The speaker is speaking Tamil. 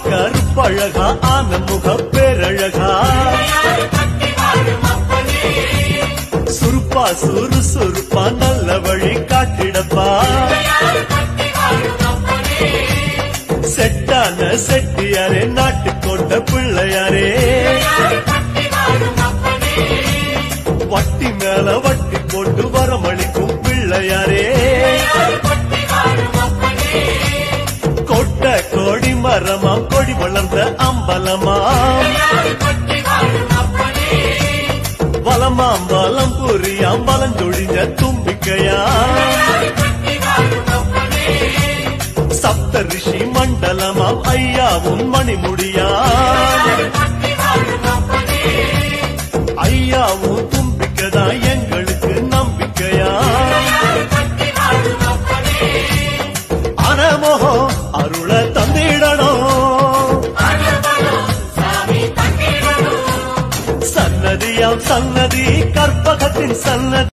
கருப்பழகா ஆனமுக பேரழகா சுருப்பா சுறுசுறுப்பா நல்ல வழி காட்டிடப்பா செட்டான செட்டியாரே நாட்டுக்கோட்ட பிள்ளையாரே வட்டி மேல வட்டி போட்டு வரமளிக்கும் பிள்ளையாரே கொட்ட கோடி மரமாம் கொடி வளர்ந்த அம்பலமாம் வலமாம் வலம் புரியாம் வலஞ்சொழிஞ்ச தும்பிக்கையாம் சப்த ரிஷி மண்டலமாம் ஐயாவும் மணிமுடியாம் ஐயாவும் தும்பிக்கைதான் எங்களுக்கு நம்பிக்கையாம் அனமோகோ அருள தந்திடணும் சன்னதியாம் சன்னதி கற்பகத்தின் சன்னதி